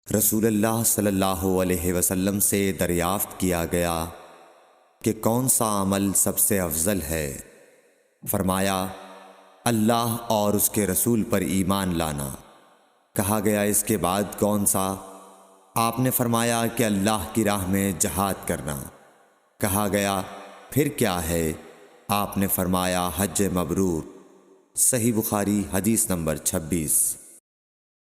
رسول اللہ صلی اللہ علیہ وسلم سے دریافت کیا گیا کہ کون سا عمل سب سے افضل ہے؟ فرمایا اللہ اور اس کے رسول پر ایمان لانا۔ کہا گیا اس کے بعد کون سا؟ آپ نے فرمایا کہ اللہ کی راہ میں جہاد کرنا۔ کہا گیا پھر کیا ہے؟ آپ نے فرمایا حج مبرور۔ صحیح بخاری حدیث نمبر 26۔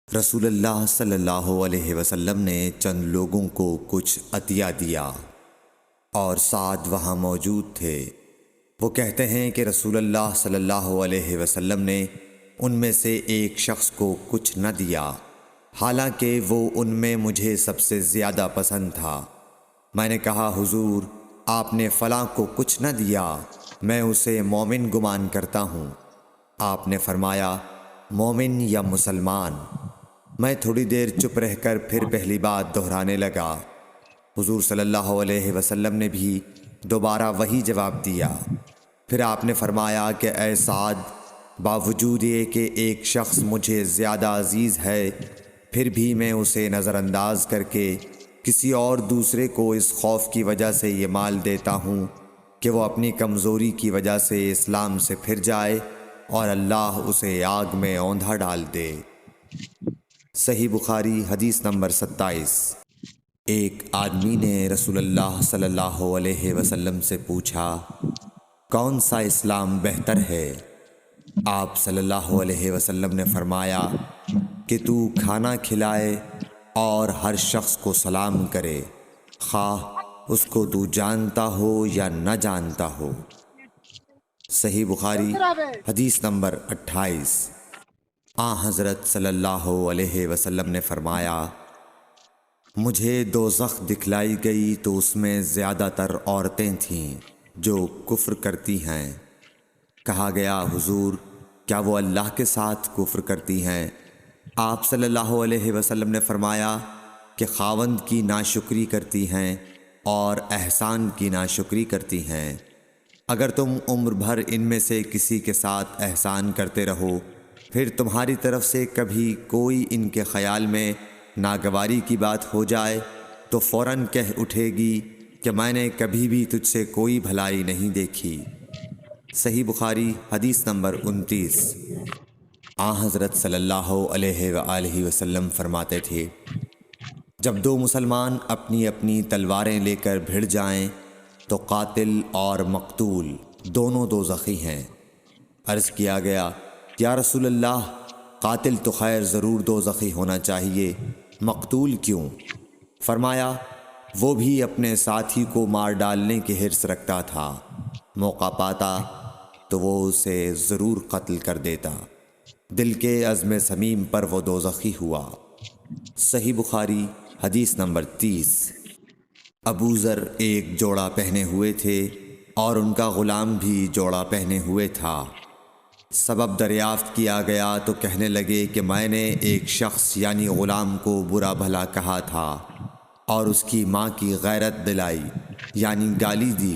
رسول اللہ صلی اللہ علیہ وسلم نے چند لوگوں کو کچھ عطیہ دیا اور سعد وہاں موجود تھے۔ وہ کہتے ہیں کہ رسول اللہ صلی اللہ علیہ وسلم نے ان میں سے ایک شخص کو کچھ نہ دیا، حالانکہ وہ ان میں مجھے سب سے زیادہ پسند تھا۔ میں نے کہا حضور آپ نے فلاں کو کچھ نہ دیا، میں اسے مومن گمان کرتا ہوں۔ آپ نے فرمایا مومن یا مسلمان؟ میں تھوڑی دیر چپ رہ کر پھر پہلی بات دہرانے لگا۔ حضور صلی اللہ علیہ وسلم نے بھی دوبارہ وہی جواب دیا۔ پھر آپ نے فرمایا کہ اے سعد، باوجود یہ کہ ایک شخص مجھے زیادہ عزیز ہے، پھر بھی میں اسے نظر انداز کر کے کسی اور دوسرے کو اس خوف کی وجہ سے یہ مال دیتا ہوں کہ وہ اپنی کمزوری کی وجہ سے اسلام سے پھر جائے اور اللہ اسے آگ میں اوندھا ڈال دے۔ صحیح بخاری حدیث نمبر 27۔ ایک آدمی نے رسول اللہ صلی اللہ علیہ وسلم سے پوچھا کون سا اسلام بہتر ہے؟ آپ صلی اللہ علیہ وسلم نے فرمایا کہ تو کھانا کھلائے اور ہر شخص کو سلام کرے، خواہ اس کو تو جانتا ہو یا نہ جانتا ہو۔ صحیح بخاری حدیث نمبر 28۔ حضرت صلی اللہ علیہ وسلم نے فرمایا مجھے دوزخ دکھلائی گئی تو اس میں زیادہ تر عورتیں تھیں جو کفر کرتی ہیں۔ کہا گیا حضور کیا وہ اللہ کے ساتھ کفر کرتی ہیں؟ آپ صلی اللہ علیہ وسلم نے فرمایا کہ خاوند کی ناشکری کرتی ہیں اور احسان کی ناشکری کرتی ہیں۔ اگر تم عمر بھر ان میں سے کسی کے ساتھ احسان کرتے رہو، پھر تمہاری طرف سے کبھی کوئی ان کے خیال میں ناگواری کی بات ہو جائے تو فوراً کہہ اٹھے گی کہ میں نے کبھی بھی تجھ سے کوئی بھلائی نہیں دیکھی۔ صحیح بخاری حدیث نمبر 29۔ حضرت صلی اللہ علیہ وآلہ وسلم فرماتے تھے جب دو مسلمان اپنی اپنی تلواریں لے کر بھڑ جائیں تو قاتل اور مقتول دونوں دوزخی ہیں۔ عرض کیا گیا یا رسول اللہ قاتل تو خیر ضرور دوزخی ہونا چاہیے، مقتول کیوں؟ فرمایا وہ بھی اپنے ساتھی کو مار ڈالنے کی حرص رکھتا تھا، موقع پاتا تو وہ اسے ضرور قتل کر دیتا، دل کے عزم صمیم پر وہ دوزخی ہوا۔ صحیح بخاری حدیث نمبر 30۔ ابو ذر ایک جوڑا پہنے ہوئے تھے اور ان کا غلام بھی جوڑا پہنے ہوئے تھا۔ سبب دریافت کیا گیا تو کہنے لگے کہ میں نے ایک شخص یعنی غلام کو برا بھلا کہا تھا اور اس کی ماں کی غیرت دلائی یعنی گالی دی،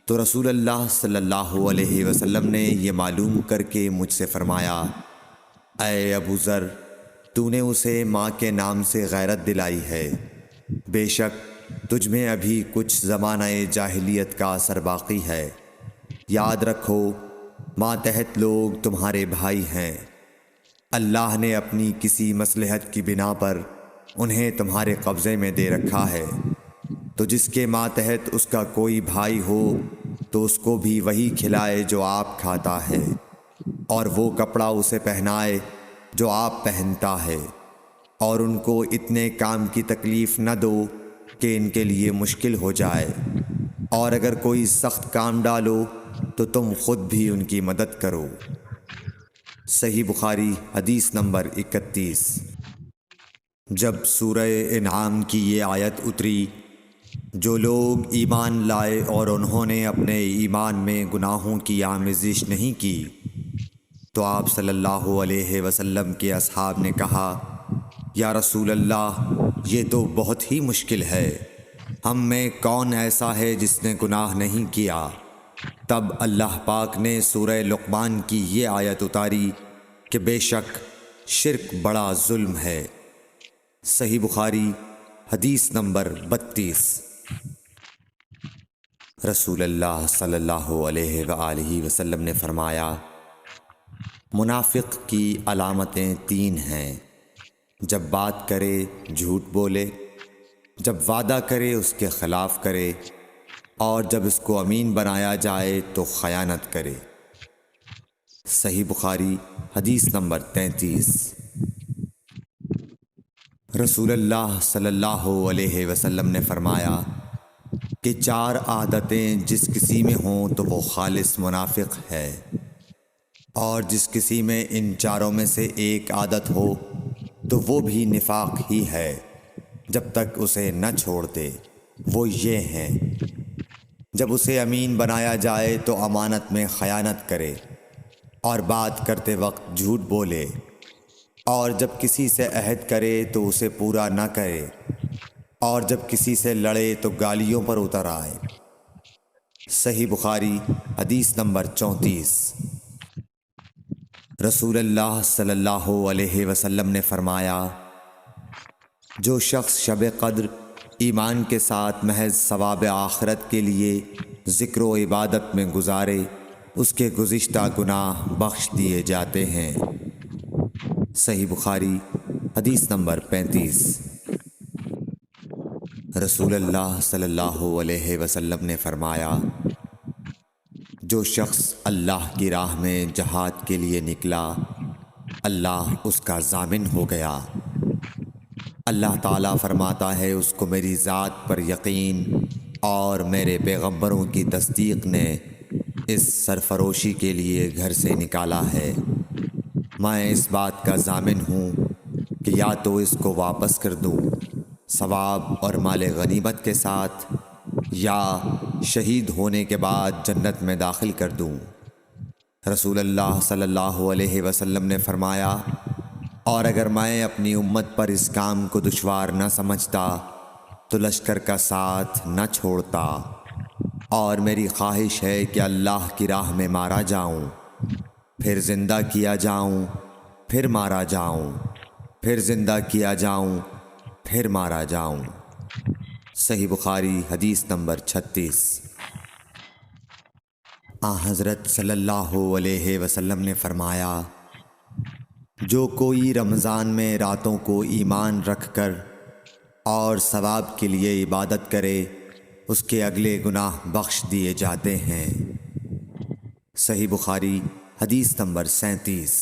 تو رسول اللہ صلی اللہ علیہ وسلم نے یہ معلوم کر کے مجھ سے فرمایا اے ابو ذر، تو نے اسے ماں کے نام سے غیرت دلائی ہے، بے شک تجھ میں ابھی کچھ زمانہ جاہلیت کا اثر باقی ہے۔ یاد رکھو ماتحت لوگ تمہارے بھائی ہیں، اللہ نے اپنی کسی مصلحت کی بنا پر انہیں تمہارے قبضے میں دے رکھا ہے، تو جس کے ماتحت اس کا کوئی بھائی ہو تو اس کو بھی وہی کھلائے جو آپ کھاتا ہے، اور وہ کپڑا اسے پہنائے جو آپ پہنتا ہے، اور ان کو اتنے کام کی تکلیف نہ دو کہ ان کے لیے مشکل ہو جائے، اور اگر کوئی سخت کام ڈالو تو تم خود بھی ان کی مدد کرو۔ صحیح بخاری حدیث نمبر 31۔ جب سورہ انعام کی یہ آیت اتری جو لوگ ایمان لائے اور انہوں نے اپنے ایمان میں گناہوں کی آمیزش نہیں کی، تو آپ صلی اللہ علیہ وسلم کے اصحاب نے کہا یا رسول اللہ یہ تو بہت ہی مشکل ہے، ہم میں کون ایسا ہے جس نے گناہ نہیں کیا؟ تب اللہ پاک نے سورہ لقمان کی یہ آیت اتاری کہ بے شک شرک بڑا ظلم ہے۔ صحیح بخاری حدیث نمبر 32۔ رسول اللہ صلی اللہ علیہ وآلہ وسلم نے فرمایا، منافق کی علامتیں 3 ہیں: جب بات کرے جھوٹ بولے، جب وعدہ کرے اس کے خلاف کرے، اور جب اس کو امین بنایا جائے تو خیانت کرے۔ صحیح بخاری حدیث نمبر 33۔ رسول اللہ صلی اللہ علیہ وسلم نے فرمایا کہ 4 عادتیں جس کسی میں ہوں تو وہ خالص منافق ہے، اور جس کسی میں ان 4 میں سے ایک عادت ہو تو وہ بھی نفاق ہی ہے جب تک اسے نہ چھوڑ دے۔ وہ یہ ہیں: جب اسے امین بنایا جائے تو امانت میں خیانت کرے، اور بات کرتے وقت جھوٹ بولے، اور جب کسی سے عہد کرے تو اسے پورا نہ کرے، اور جب کسی سے لڑے تو گالیوں پر اتر آئے۔ صحیح بخاری حدیث نمبر 34۔ رسول اللہ صلی اللہ علیہ وسلم نے فرمایا، جو شخص شب قدر ایمان کے ساتھ محض ثواب آخرت کے لیے ذکر و عبادت میں گزارے، اس کے گزشتہ گناہ بخش دیے جاتے ہیں۔ صحیح بخاری حدیث نمبر 35۔ رسول اللہ صلی اللہ علیہ وسلم نے فرمایا، جو شخص اللہ کی راہ میں جہاد کے لیے نکلا، اللہ اس کا ضامن ہو گیا۔ اللہ تعالیٰ فرماتا ہے، اس کو میری ذات پر یقین اور میرے پیغمبروں کی تصدیق نے اس سرفروشی کے لیے گھر سے نکالا ہے۔ میں اس بات کا ضامن ہوں کہ یا تو اس کو واپس کر دوں ثواب اور مال غنیمت کے ساتھ، یا شہید ہونے کے بعد جنت میں داخل کر دوں۔ رسول اللہ صلی اللہ علیہ وسلم نے فرمایا، اور اگر میں اپنی امت پر اس کام کو دشوار نہ سمجھتا تو لشکر کا ساتھ نہ چھوڑتا، اور میری خواہش ہے کہ اللہ کی راہ میں مارا جاؤں، پھر زندہ کیا جاؤں، پھر مارا جاؤں، پھر زندہ کیا جاؤں، پھر مارا جاؤں۔ صحیح بخاری حدیث نمبر 36۔ حضرت صلی اللہ علیہ وسلم نے فرمایا، جو کوئی رمضان میں راتوں کو ایمان رکھ کر اور ثواب کے لیے عبادت کرے، اس کے اگلے گناہ بخش دیے جاتے ہیں۔ صحیح بخاری حدیث نمبر 37۔